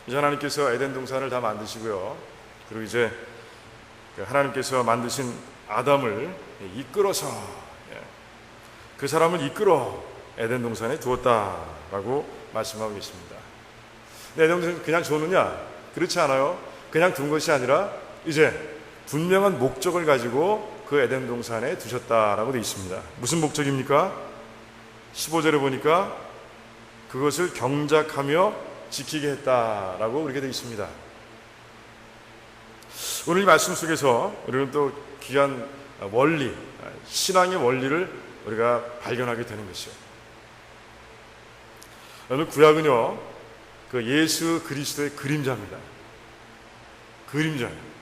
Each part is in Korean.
이제 하나님께서 에덴 동산을 다 만드시고요. 그리고 이제 하나님께서 만드신 아담을 이끌어서 그 사람을 이끌어 에덴 동산에 두었다라고 말씀하고 계십니다. 근데 에덴 동산이 그냥 줬느냐? 그렇지 않아요. 그냥 둔 것이 아니라 이제 분명한 목적을 가지고 그 에덴 동산에 두셨다라고 되어 있습니다. 무슨 목적입니까? 15절에 보니까 그것을 경작하며 지키게 했다라고 그렇게 되어 있습니다. 오늘 이 말씀 속에서 우리는 또 귀한 원리, 신앙의 원리를 우리가 발견하게 되는 것이요. 오늘 구약은요, 그 예수 그리스도의 그림자입니다. 그림자예요.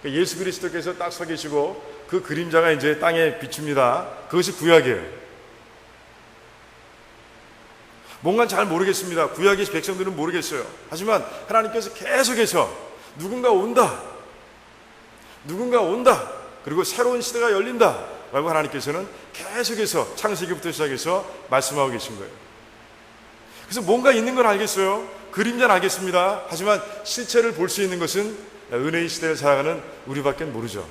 예수 그리스도께서 딱 서 계시고 그 그림자가 이제 땅에 비춥니다. 그것이 구약이에요. 뭔가 잘 모르겠습니다. 구약의 백성들은 모르겠어요. 하지만 하나님께서 계속해서 누군가 온다. 그리고 새로운 시대가 열린다. 라고 하나님께서는 계속해서 창세기부터 시작해서 말씀하고 계신 거예요. 그래서 뭔가 있는 건 알겠어요. 그림자는 알겠습니다. 하지만 실체를 볼 수 있는 것은 은혜의 시대를 살아가는 우리밖에 모르죠.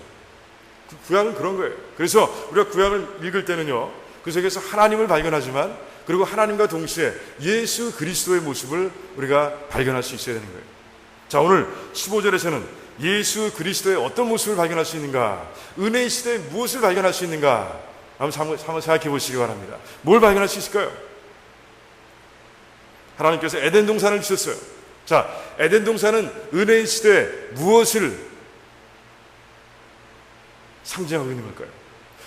구약은 그런 거예요. 그래서 우리가 구약을 읽을 때는요, 그 속에서 하나님을 발견하지만 그리고 하나님과 동시에 예수 그리스도의 모습을 우리가 발견할 수 있어야 되는 거예요. 자, 오늘 15절에서는 예수 그리스도의 어떤 모습을 발견할 수 있는가, 은혜의 시대에 무엇을 발견할 수 있는가 한번 생각해 보시기 바랍니다. 뭘 발견할 수 있을까요? 하나님께서 에덴 동산을 주셨어요. 자, 에덴 동산은 은혜의 시대에 무엇을 상징하고 있는 걸까요?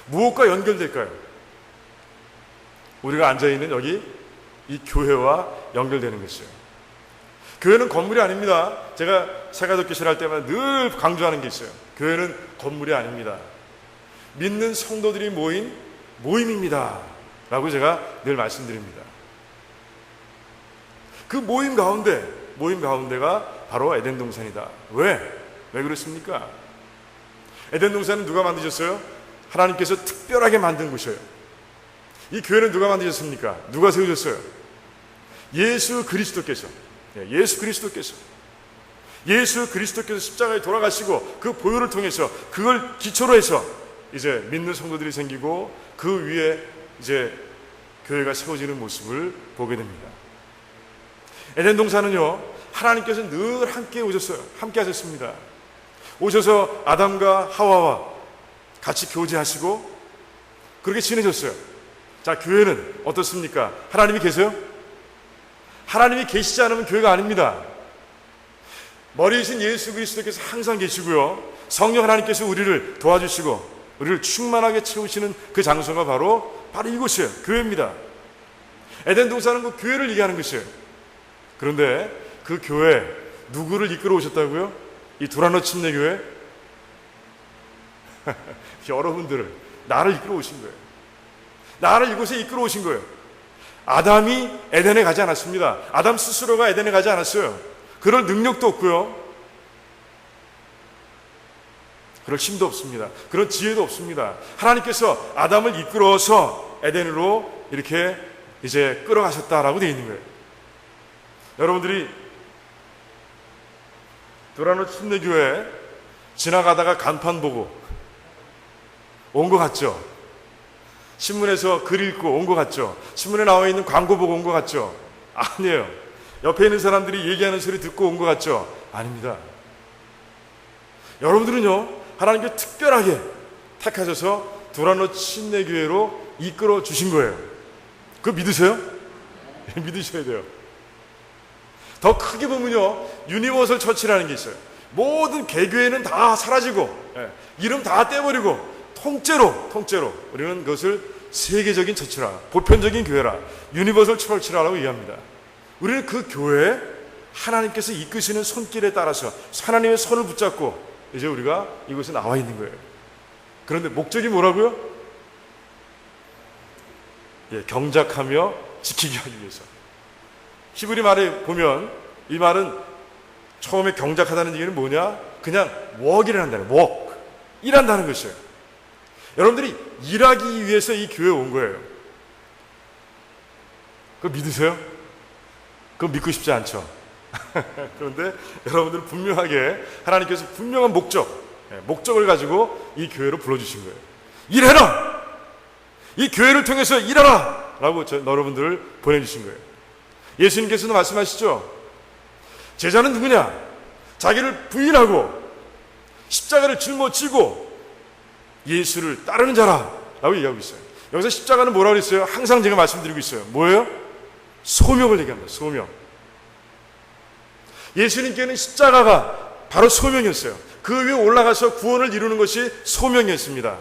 무엇과 연결될까요? 우리가 앉아있는 여기 이 교회와 연결되는 것이에요. 교회는 건물이 아닙니다. 제가 새가족교실 할 때마다 늘 강조하는 게 있어요. 교회는 건물이 아닙니다. 믿는 성도들이 모인 모임입니다 라고 제가 늘 말씀드립니다. 그 모임 가운데가 바로 에덴 동산이다. 왜 그렇습니까? 에덴 동산은 누가 만드셨어요? 하나님께서 특별하게 만든 곳이에요. 이 교회는 누가 만드셨습니까? 누가 세우셨어요? 예수 그리스도께서 십자가에 돌아가시고 그 보혈을 통해서 그걸 기초로 해서 이제 믿는 성도들이 생기고 그 위에 이제 교회가 세워지는 모습을 보게 됩니다. 에덴 동산은요, 하나님께서 늘 함께 오셨어요. 함께 하셨습니다. 오셔서 아담과 하와와 같이 교제하시고 그렇게 지내셨어요. 자, 교회는 어떻습니까? 하나님이 계세요? 하나님이 계시지 않으면 교회가 아닙니다. 머리이신 예수 그리스도께서 항상 계시고요, 성령 하나님께서 우리를 도와주시고 우리를 충만하게 채우시는 그 장소가 바로 이곳이에요. 교회입니다. 에덴 동산은 그 교회를 얘기하는 것이에요. 그런데 그 교회 누구를 이끌어 오셨다고요? 이 도라노 침례교회? 여러분들을, 나를 이끌어 오신 거예요. 나를 이곳에 이끌어 오신 거예요. 아담이 에덴에 가지 않았습니다. 아담 스스로가 에덴에 가지 않았어요. 그럴 능력도 없고요, 그럴 힘도 없습니다. 그런 지혜도 없습니다. 하나님께서 아담을 이끌어서 에덴으로 이렇게 이제 끌어가셨다라고 되어 있는 거예요. 여러분들이 도라노 침례교회 지나가다가 간판 보고 온 것 같죠? 신문에서 글 읽고 온 것 같죠? 신문에 나와 있는 광고 보고 온 것 같죠? 아니에요. 옆에 있는 사람들이 얘기하는 소리 듣고 온 것 같죠? 아닙니다. 여러분들은요, 하나님께 특별하게 택하셔서 도라노 침례교회로 이끌어 주신 거예요. 그거 믿으세요? 믿으셔야 돼요. 더 크게 보면요, 유니버설 처치라는 게 있어요. 모든 개교회는 다 사라지고 이름 다 떼버리고 통째로 우리는 그것을 세계적인 처치라, 보편적인 교회라, 유니버설 처치라고 이해합니다. 우리는 그 교회에 하나님께서 이끄시는 손길에 따라서 하나님의 손을 붙잡고 이제 우리가 이곳에 나와 있는 거예요. 그런데 목적이 뭐라고요? 경작하며 지키기 하기 위해서. 히브리 말에 보면 이 말은 처음에 경작하다는 얘기는 뭐냐? 그냥 work이라는 단어예요. work. 일한다는 것이에요. 여러분들이 일하기 위해서 이 교회에 온 거예요. 그거 믿으세요? 그거 믿고 싶지 않죠? 그런데 여러분들 분명하게 하나님께서 분명한 목적을 가지고 이 교회로 불러주신 거예요. 일해라! 이 교회를 통해서 일하라! 라고 여러분들을 보내주신 거예요. 예수님께서도 말씀하시죠. 제자는 누구냐? 자기를 부인하고 십자가를 짊어지고 예수를 따르는 자라 라고 얘기하고 있어요. 여기서 십자가는 뭐라고 그랬어요? 항상 제가 말씀드리고 있어요. 뭐예요? 소명을 얘기합니다. 소명. 예수님께는 십자가가 바로 소명이었어요. 그 위에 올라가서 구원을 이루는 것이 소명이었습니다.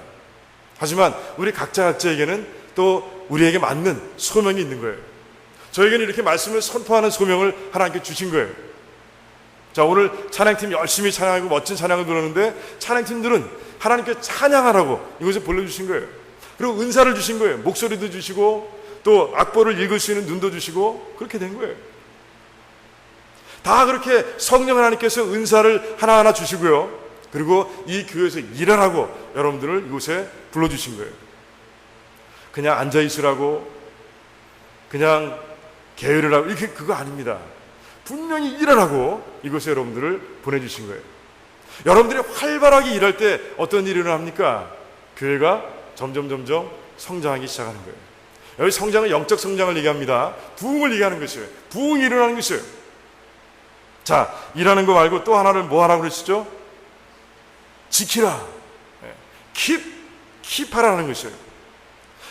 하지만 우리 각자에게는 또 우리에게 맞는 소명이 있는 거예요. 저에게는 이렇게 말씀을 선포하는 소명을 하나님께 주신 거예요. 자, 오늘 찬양팀 열심히 찬양하고 멋진 찬양을 부르는데 찬양팀들은 하나님께 찬양하라고 이것을 불러주신 거예요. 그리고 은사를 주신 거예요. 목소리도 주시고 또 악보를 읽을 수 있는 눈도 주시고 그렇게 된 거예요. 다 그렇게 성령 하나님께서 은사를 하나하나 주시고요. 그리고 이 교회에서 일하라고 여러분들을 이곳에 불러주신 거예요. 그냥 앉아있으라고 그냥 게으르라고 이렇게 그거 아닙니다. 분명히 일하라고 이곳에 여러분들을 보내주신 거예요. 여러분들이 활발하게 일할 때 어떤 일이 일어납니까? 교회가 점점 성장하기 시작하는 거예요. 여기 성장은 영적 성장을 얘기합니다. 부흥을 얘기하는 것이에요. 부흥이 일어나는 것이에요. 자, 일하는 거 말고 또 하나를 뭐 하라고 그러시죠? 지키라. 킵하라는 것이에요.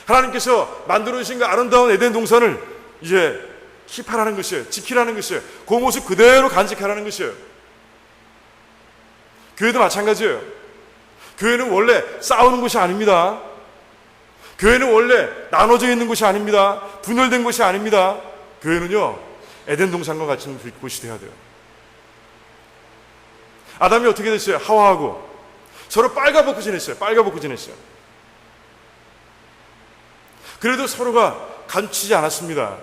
하나님께서 만들어주신 그 아름다운 에덴 동산을 이제 킵하라는 것이에요. 지키라는 것이에요. 그 모습 그대로 간직하라는 것이에요. 교회도 마찬가지예요. 교회는 원래 싸우는 곳이 아닙니다. 교회는 원래 나눠져 있는 곳이 아닙니다. 분열된 곳이 아닙니다. 교회는요, 에덴 동산과 같은 곳이 되어야 돼요. 아담이 어떻게 됐어요? 하와하고 서로 빨가벗고 지냈어요. 그래도 서로가 감추지 않았습니다.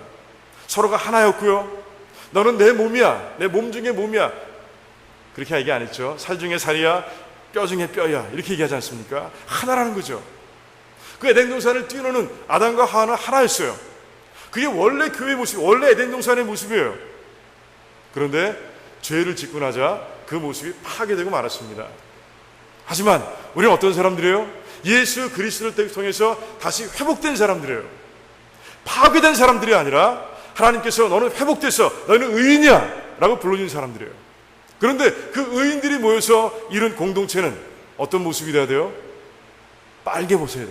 서로가 하나였고요. 너는 내 몸이야. 내 몸 중에 몸이야. 그렇게 얘기 안 했죠. 살 중에 살이야. 뼈 중에 뼈야. 이렇게 얘기하지 않습니까? 하나라는 거죠. 그 에덴 동산을 뛰어노는 아담과 하와는 하나였어요. 그게 원래 교회의 모습, 원래 에덴 동산의 모습이에요. 그런데 죄를 짓고 나자 그 모습이 파괴되고 말았습니다. 하지만 우리는 어떤 사람들이에요? 예수 그리스도를 통해서 다시 회복된 사람들이에요. 파괴된 사람들이 아니라 하나님께서 너는 회복됐어, 너는 의인이야 라고 불러주는 사람들이에요. 그런데 그 의인들이 모여서 이룬 공동체는 어떤 모습이 돼야 돼요? 빨개 보세요.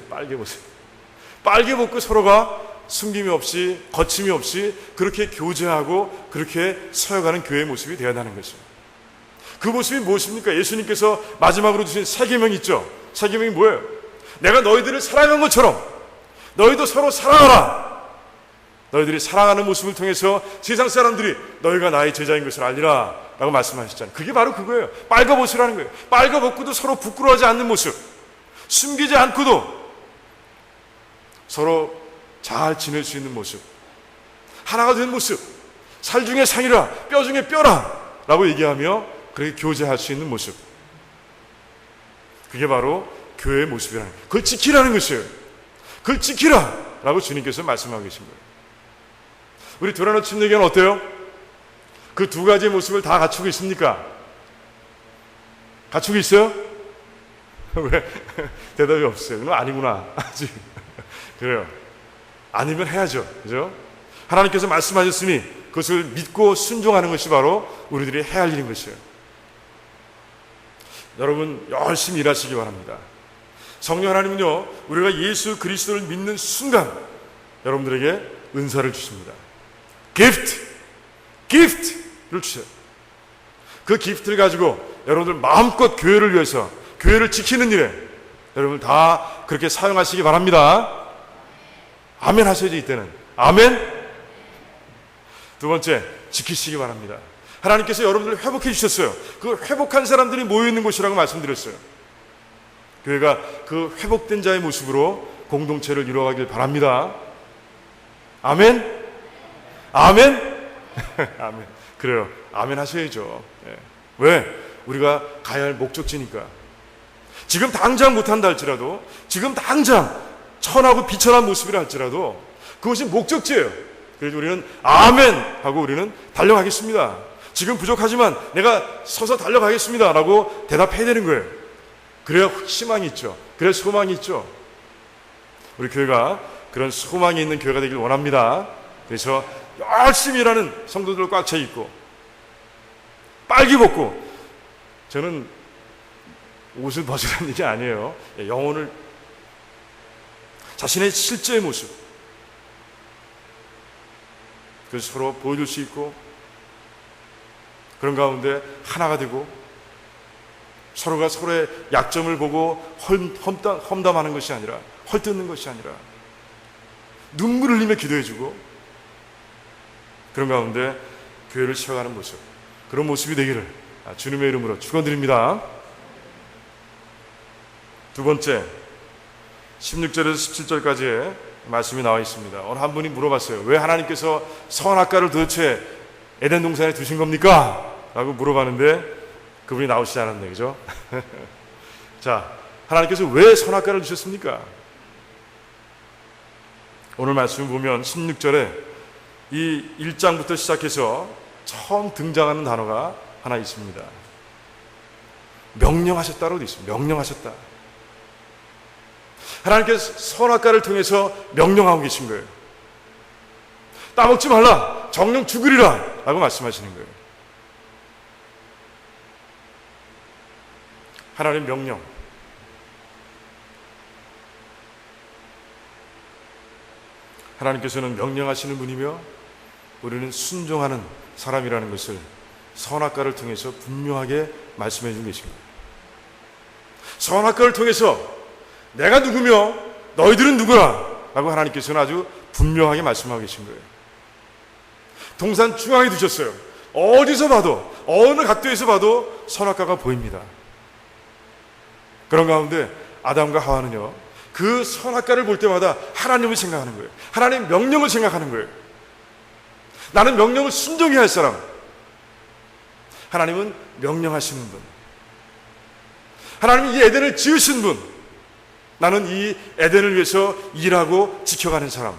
빨개 벗고 서로가 숨김이 없이 거침이 없이 그렇게 교제하고 그렇게 서여가는 교회의 모습이 되어야 하는 것이죠. 그 모습이 무엇입니까? 예수님께서 마지막으로 주신 세 계명이 있죠. 세 계명이 뭐예요? 내가 너희들을 사랑한 것처럼 너희도 서로 사랑하라. 너희들이 사랑하는 모습을 통해서 세상 사람들이 너희가 나의 제자인 것을 알리라 라고 말씀하셨잖아요. 그게 바로 그거예요. 빨가벗으라는 거예요. 빨가벗고도 서로 부끄러워하지 않는 모습, 숨기지 않고도 서로 잘 지낼 수 있는 모습, 하나가 된 모습, 살 중에 살이라 뼈 중에 뼈라 라고 얘기하며 그렇게 교제할 수 있는 모습, 그게 바로 교회의 모습이라는 거예요. 그걸 지키라는 것이에요. 그걸 지키라 라고 주님께서 말씀하고 계신 거예요. 우리 도라노 침례교회는 어때요? 그 두 가지의 모습을 다 갖추고 있습니까? 갖추고 있어요? 왜? 대답이 없어요. 그럼 아니구나. 아직. 그래요. 아니면 해야죠. 그죠? 하나님께서 말씀하셨으니 그것을 믿고 순종하는 것이 바로 우리들이 해야 할 일인 것이에요. 여러분 열심히 일하시기 바랍니다. 성령 하나님은요, 우리가 예수 그리스도를 믿는 순간 여러분들에게 은사를 주십니다. 기프트를 주셔요. 그 기프트를 가지고 여러분들 마음껏 교회를 위해서, 교회를 지키는 일에 여러분들 다 그렇게 사용하시기 바랍니다. 아멘 하셔야지. 이때는 아멘. 두 번째, 지키시기 바랍니다. 하나님께서 여러분들을 회복해 주셨어요. 그 회복한 사람들이 모여있는 곳이라고 말씀드렸어요. 교회가 그 회복된 자의 모습으로 공동체를 이루어가길 바랍니다. 아멘. 아멘. 아멘. 그래요. 아멘 하셔야죠. 왜? 우리가 가야 할 목적지니까. 지금 당장 못한다 할지라도, 지금 당장 천하고 비천한 모습이라 할지라도 그것이 목적지예요. 그래서 우리는 아멘 하고 우리는 달려가겠습니다. 지금 부족하지만 내가 서서 달려가겠습니다 라고 대답해야 되는 거예요. 그래야 희망이 있죠. 그래야 소망이 있죠. 우리 교회가 그런 소망이 있는 교회가 되길 원합니다. 그래서 열심히 일하는 성도들로 꽉 차 있고 빨기 벗고, 저는 옷을 벗으라는 얘기 아니에요. 영혼을, 자신의 실제의 모습, 그래서 서로 보여줄 수 있고, 그런 가운데 하나가 되고 서로가 서로의 약점을 보고 험담하는 것이 아니라, 헐뜯는 것이 아니라 눈물 흘리며 기도해주고, 그런 가운데 교회를 세워가는 모습, 그런 모습이 되기를 주님의 이름으로 축원드립니다. 두 번째, 16절에서 17절까지의 말씀이 나와 있습니다. 어느 한 분이 물어봤어요. 왜 하나님께서 선악과를 도대체 에덴 동산에 두신 겁니까? 라고 물어봤는데 그분이 나오시지 않았네, 그죠? 자, 하나님께서 왜 선악과를 주셨습니까? 오늘 말씀을 보면 16절에 이 1장부터 시작해서 처음 등장하는 단어가 하나 있습니다. 명령하셨다라고 되어 있습니다. 명령하셨다. 하나님께서 선악과를 통해서 명령하고 계신 거예요. 따먹지 말라, 정령 죽으리라 라고 말씀하시는 거예요. 하나님 명령, 하나님께서는 명령하시는 분이며 우리는 순종하는 사람이라는 것을 선악과를 통해서 분명하게 말씀해 주고 계십니다. 선악과를 통해서 내가 누구며 너희들은 누구라 라고 하나님께서는 아주 분명하게 말씀하고 계신 거예요. 동산 중앙에 두셨어요. 어디서 봐도, 어느 각도에서 봐도 선악과가 보입니다. 그런 가운데 아담과 하와는요, 그 선악과를 볼 때마다 하나님을 생각하는 거예요. 하나님 명령을 생각하는 거예요. 나는 명령을 순종해야 할 사람. 하나님은 명령하시는 분. 하나님은 이 에덴을 지으신 분. 나는 이 에덴을 위해서 일하고 지켜가는 사람.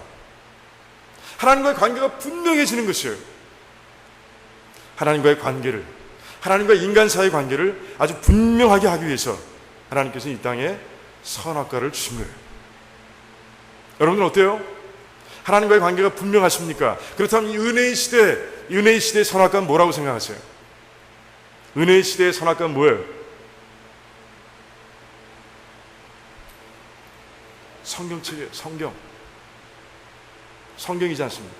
하나님과의 관계가 분명해지는 것이에요. 하나님과의 관계를, 하나님과 인간 사이의 관계를 아주 분명하게 하기 위해서 하나님께서는 이 땅에 선악과를 주신 거예요. 여러분은 어때요? 하나님과의 관계가 분명하십니까? 그렇다면 이 은혜의 시대의 선악과는 뭐라고 생각하세요? 은혜의 시대의 선악과는 뭐예요? 성경책이에요. 성경이지 않습니까?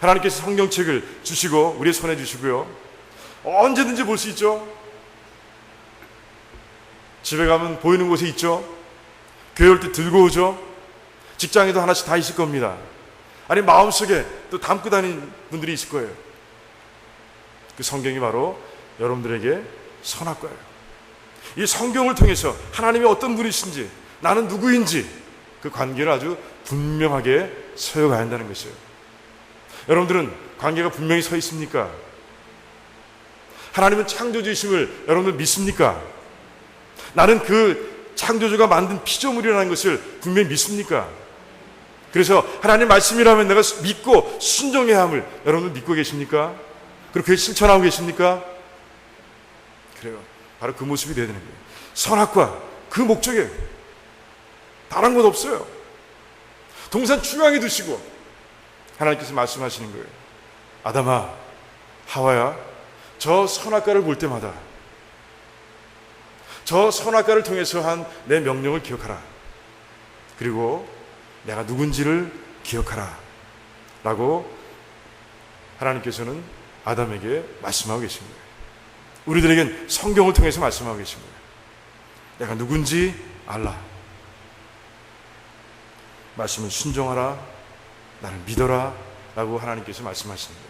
하나님께서 성경책을 주시고 우리의 손에 주시고요, 언제든지 볼 수 있죠. 집에 가면 보이는 곳에 있죠. 교회 올 때 들고 오죠. 직장에도 하나씩 다 있을 겁니다. 아니 마음속에 또 담고 다니는 분들이 있을 거예요. 그 성경이 바로 여러분들에게 선악과예요. 이 성경을 통해서 하나님이 어떤 분이신지, 나는 누구인지 그 관계를 아주 분명하게 서여가야 한다는 것이에요. 여러분들은 관계가 분명히 서 있습니까? 하나님은 창조주이심을 여러분들 믿습니까? 나는 그 창조주가 만든 피조물이라는 것을 분명히 믿습니까? 그래서 하나님 말씀이라면 내가 믿고 순종해야 함을 여러분들 믿고 계십니까? 그리고 그게 실천하고 계십니까? 그래요. 바로 그 모습이 되야 되는 거예요. 선악과 그 목적이에요. 다른 것 없어요. 동산 중앙에 두시고 하나님께서 말씀하시는 거예요. 아담아, 하와야, 저 선악과를 볼 때마다 저 선악과를 통해서 한 내 명령을 기억하라. 그리고 내가 누군지를 기억하라 라고 하나님께서는 아담에게 말씀하고 계신 거예요. 우리들에겐 성경을 통해서 말씀하고 계신 거예요. 내가 누군지 알라. 말씀을 순종하라. 나를 믿어라 라고 하나님께서 말씀하시는 거예요.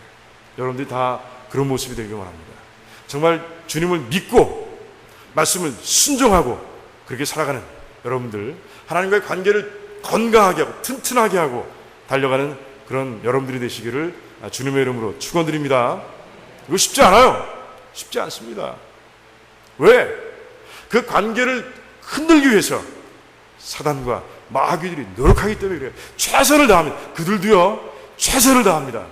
여러분들이 다 그런 모습이 되길 원합니다. 정말 주님을 믿고 말씀을 순종하고 그렇게 살아가는 여러분들, 하나님과의 관계를 건강하게 하고 튼튼하게 하고 달려가는 그런 여러분들이 되시기를 주님의 이름으로 축원드립니다. 이거 쉽지 않아요. 쉽지 않습니다. 왜? 그 관계를 흔들기 위해서 사단과 마귀들이 노력하기 때문에 그래요. 최선을 다합니다. 그들도요, 최선을 다합니다.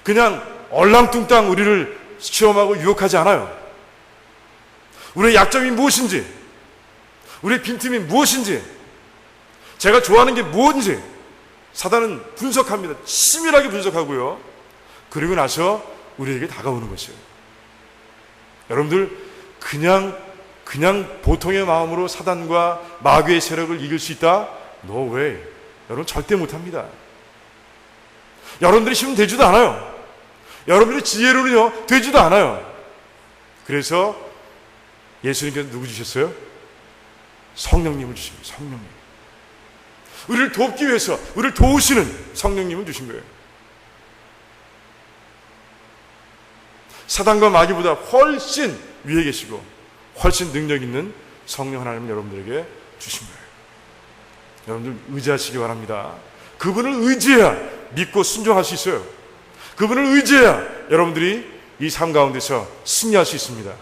그냥 얼랑뚱땅 우리를 시험하고 유혹하지 않아요. 우리의 약점이 무엇인지, 우리의 빈틈이 무엇인지, 제가 좋아하는 게 무엇인지 사단은 분석합니다. 치밀하게 분석하고요. 그리고 나서 우리에게 다가오는 것이에요. 여러분들 그냥 보통의 마음으로 사단과 마귀의 세력을 이길 수 있다? No way. 여러분 절대 못합니다. 여러분들이 힘은 되지도 않아요. 여러분들의 지혜로는요 되지도 않아요. 그래서 예수님께서 누구 주셨어요? 성령님을 주신 거예요. 성령님. 우리를 돕기 위해서 우리를 도우시는 성령님을 주신 거예요. 사단과 마귀보다 훨씬 위에 계시고 훨씬 능력 있는 성령 하나님을 여러분들에게 주신 거예요. 여러분들 의지하시기 바랍니다. 그분을 의지해야 믿고 순종할 수 있어요. 그분을 의지해야 여러분들이 이 삶 가운데서 승리할 수 있습니다.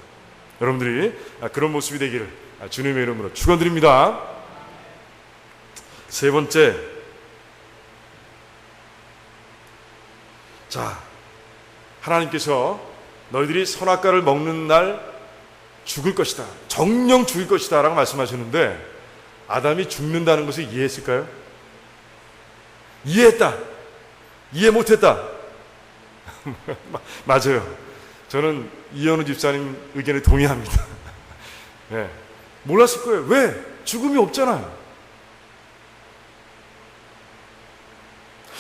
여러분들이 그런 모습이 되기를 주님의 이름으로 축원드립니다. 세 번째, 자, 하나님께서 너희들이 선악과를 먹는 날 죽을 것이다, 정령 죽을 것이다 라고 말씀하셨는데 아담이 죽는다는 것을 이해했을까요? 이해했다, 이해 못했다. 맞아요. 저는 이현우 집사님 의견에 동의합니다. 네. 몰랐을 거예요. 왜? 죽음이 없잖아요.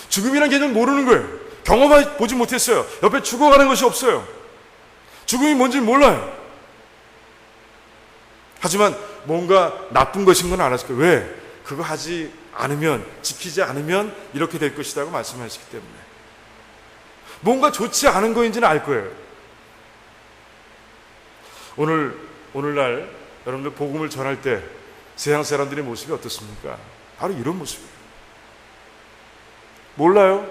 죽음이란 개념 모르는 거예요. 경험해보지 못했어요. 옆에 죽어가는 것이 없어요. 죽음이 뭔지 몰라요. 하지만 뭔가 나쁜 것인 건 알았을 거예요. 왜? 그거 하지 않으면, 지키지 않으면 이렇게 될 것이라고 말씀하셨기 때문에. 뭔가 좋지 않은 거인지는 알 거예요. 오늘날 여러분들 복음을 전할 때 세상 사람들의 모습이 어떻습니까? 바로 이런 모습이에요. 몰라요.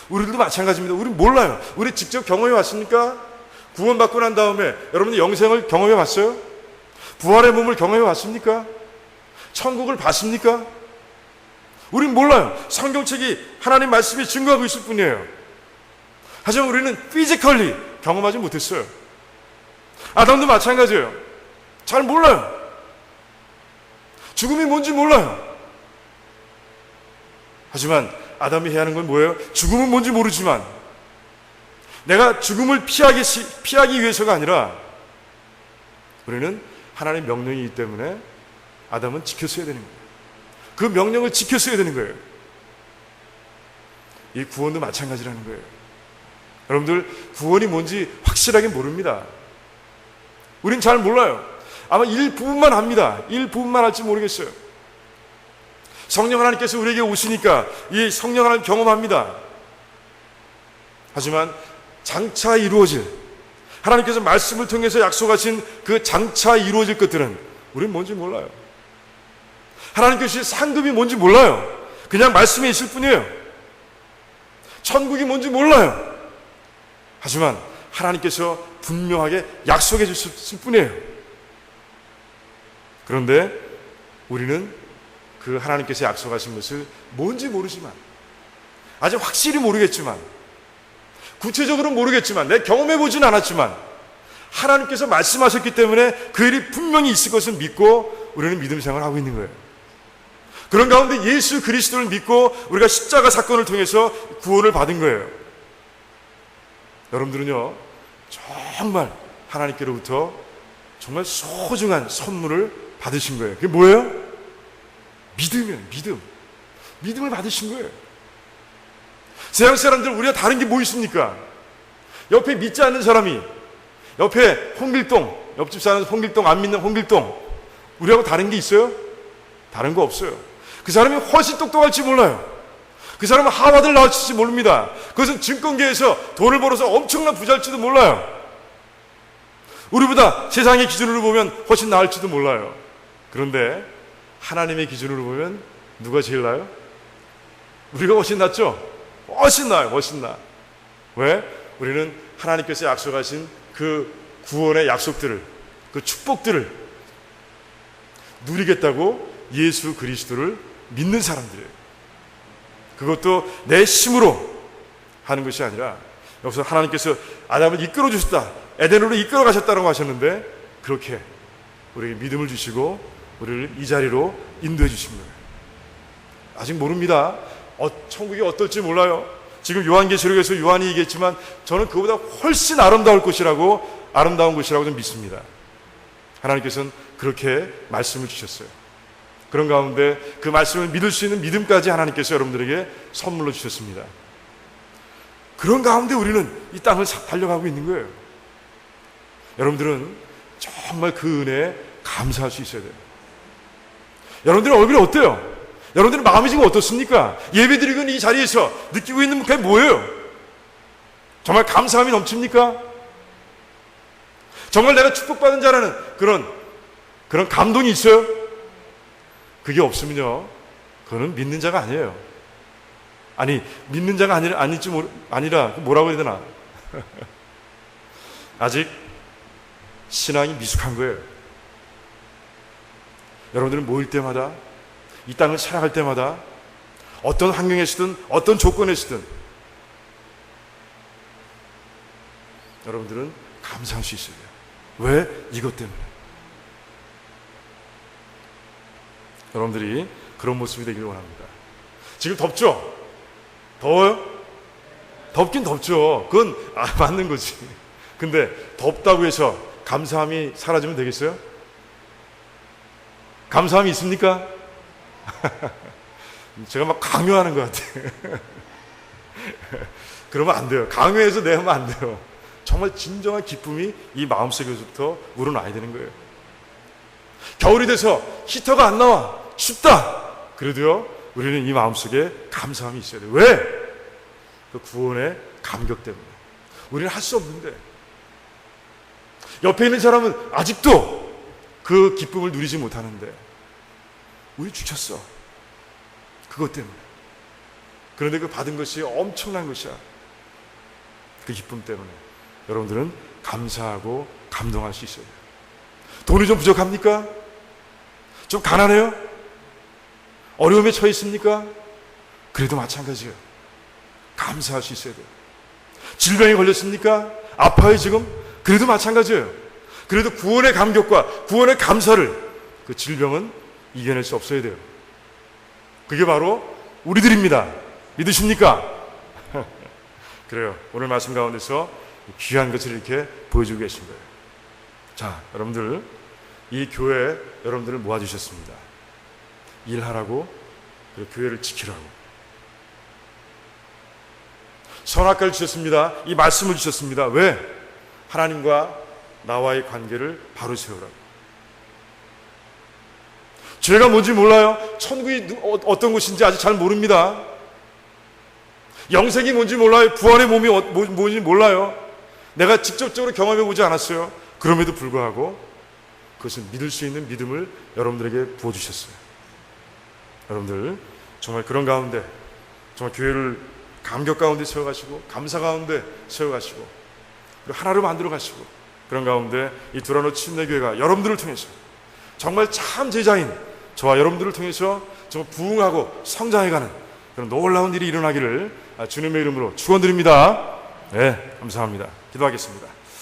우리들도 마찬가지입니다. 우리는 몰라요. 우리 직접 경험해 왔습니까? 구원받고 난 다음에 여러분들 영생을 경험해 봤어요? 부활의 몸을 경험해 왔습니까? 천국을 봤습니까? 우린 몰라요. 성경책이 하나님 말씀이 증거하고 있을 뿐이에요. 하지만 우리는 피지컬리 경험하지 못했어요. 아담도 마찬가지예요. 잘 몰라요. 죽음이 뭔지 몰라요. 하지만 아담이 해야 하는 건 뭐예요? 죽음은 뭔지 모르지만 내가 죽음을 피하기 위해서가 아니라 우리는 하나님의 명령이기 때문에 아담은 지켰어야 되는 거예요. 그 명령을 지켰어야 되는 거예요. 이 구원도 마찬가지라는 거예요. 여러분들 구원이 뭔지 확실하게 모릅니다. 우린 잘 몰라요. 아마 일부분만 합니다. 일부분만 할지 모르겠어요. 성령 하나님께서 우리에게 오시니까 이 성령 하나님 경험합니다. 하지만 장차 이루어질, 하나님께서 말씀을 통해서 약속하신 그 장차 이루어질 것들은 우리는 뭔지 몰라요. 하나님께서 상급이 뭔지 몰라요. 그냥 말씀에 있을 뿐이에요. 천국이 뭔지 몰라요. 하지만 하나님께서 분명하게 약속해 주셨을 뿐이에요. 그런데 우리는 그 하나님께서 약속하신 것을 뭔지 모르지만, 아직 확실히 모르겠지만, 구체적으로 모르겠지만, 내가 경험해보진 않았지만 하나님께서 말씀하셨기 때문에 그 일이 분명히 있을 것을 믿고 우리는 믿음 생활을 하고 있는 거예요. 그런 가운데 예수 그리스도를 믿고 우리가 십자가 사건을 통해서 구원을 받은 거예요. 여러분들은요, 정말 하나님께로부터 정말 소중한 선물을 받으신 거예요. 그게 뭐예요? 믿음이에요. 믿음을 받으신 거예요. 세상 사람들, 우리가 다른 게 뭐 있습니까? 옆에 믿지 않는 사람이, 옆에 홍길동, 옆집 사는 홍길동, 안 믿는 홍길동, 우리하고 다른 게 있어요? 다른 거 없어요. 그 사람이 훨씬 똑똑할지 몰라요. 그 사람은 하버드를 나왔을지 모릅니다. 그것은 증권계에서 돈을 벌어서 엄청난 부자일지도 몰라요. 우리보다 세상의 기준으로 보면 훨씬 나을지도 몰라요. 그런데 하나님의 기준으로 보면 누가 제일 나아요? 우리가 훨씬 낫죠? 훨씬 나아요. 훨씬 나아. 왜? 우리는 하나님께서 약속하신 그 구원의 약속들을, 그 축복들을 누리겠다고 예수 그리스도를 믿는 사람들이에요. 그것도 내 힘으로 하는 것이 아니라 여기서 하나님께서 아담을 이끌어 주셨다, 에덴으로 이끌어 가셨다라고 하셨는데, 그렇게 우리에게 믿음을 주시고 우리를 이 자리로 인도해 주십니다. 아직 모릅니다. 천국이 어떨지 몰라요. 지금 요한계시록에서 요한이 얘기했지만 저는 그보다 훨씬 아름다운 곳이라고 좀 믿습니다. 하나님께서는 그렇게 말씀을 주셨어요. 그런 가운데 그 말씀을 믿을 수 있는 믿음까지 하나님께서 여러분들에게 선물로 주셨습니다. 그런 가운데 우리는 이 땅을 달려가고 있는 거예요. 여러분들은 정말 그 은혜에 감사할 수 있어야 돼요. 여러분들의 얼굴이 어때요? 여러분들의 마음이 지금 어떻습니까? 예배드리고 있는 이 자리에서 느끼고 있는 게 뭐예요? 정말 감사함이 넘칩니까? 정말 내가 축복받은 자라는 그런 감동이 있어요? 그게 없으면요, 그거는 믿는 자가 아니에요. 아니, 믿는 자가 아니라 뭐라고 해야 되나? 아직 신앙이 미숙한 거예요. 여러분들은 모일 때마다, 이 땅을 살아갈 때마다 어떤 환경에서든 어떤 조건에서든 여러분들은 감사할 수 있어야 돼요. 왜? 이것 때문에. 여러분들이 그런 모습이 되기를 원합니다. 지금 덥죠? 더워요? 덥긴 덥죠. 그건 맞는 거지. 근데 덥다고 해서 감사함이 사라지면 되겠어요? 감사함이 있습니까? 제가 막 강요하는 것 같아요. 그러면 안 돼요. 강요해서 내면 안 돼요. 정말 진정한 기쁨이 이 마음속에서부터 우러나야 되는 거예요. 겨울이 돼서 히터가 안 나와, 춥다. 그래도요, 우리는 이 마음속에 감사함이 있어야 돼요. 왜? 그 구원의 감격 때문에. 우리는 할 수 없는데. 옆에 있는 사람은 아직도 그 기쁨을 누리지 못하는데 우리 주셨어. 그것 때문에. 그런데 그 받은 것이 엄청난 것이야. 그 기쁨 때문에 여러분들은 감사하고 감동할 수 있어요. 돈이 좀 부족합니까? 좀 가난해요? 어려움에 처해 있습니까? 그래도 마찬가지예요. 감사할 수 있어야 돼요. 질병에 걸렸습니까? 아파요 지금? 그래도 마찬가지예요. 그래도 구원의 감격과 구원의 감사를, 그 질병은 이겨낼 수 없어야 돼요. 그게 바로 우리들입니다. 믿으십니까? 그래요. 오늘 말씀 가운데서 귀한 것을 이렇게 보여주고 계신 거예요. 자, 여러분들, 이 교회에 여러분들을 모아주셨습니다. 일하라고, 그리고 교회를 지키라고. 선악과를 주셨습니다. 이 말씀을 주셨습니다. 왜? 하나님과 나와의 관계를 바로 세우라고. 죄가 뭔지 몰라요? 천국이 어떤 곳인지 아직 잘 모릅니다. 영생이 뭔지 몰라요. 부활의 몸이 뭔지 몰라요. 내가 직접적으로 경험해보지 않았어요. 그럼에도 불구하고 그것을 믿을 수 있는 믿음을 여러분들에게 부어주셨어요. 여러분들 정말 그런 가운데, 정말 교회를 감격 가운데 세워가시고, 감사 가운데 세워가시고, 그리고 하나로 만들어 가시고, 그런 가운데 이 두라노 침례교회가 여러분들을 통해서 정말 참 제자인 저와 여러분들을 통해서 정말 부흥하고 성장해가는 그런 놀라운 일이 일어나기를 주님의 이름으로 축원드립니다. 네, 감사합니다. 기도하겠습니다.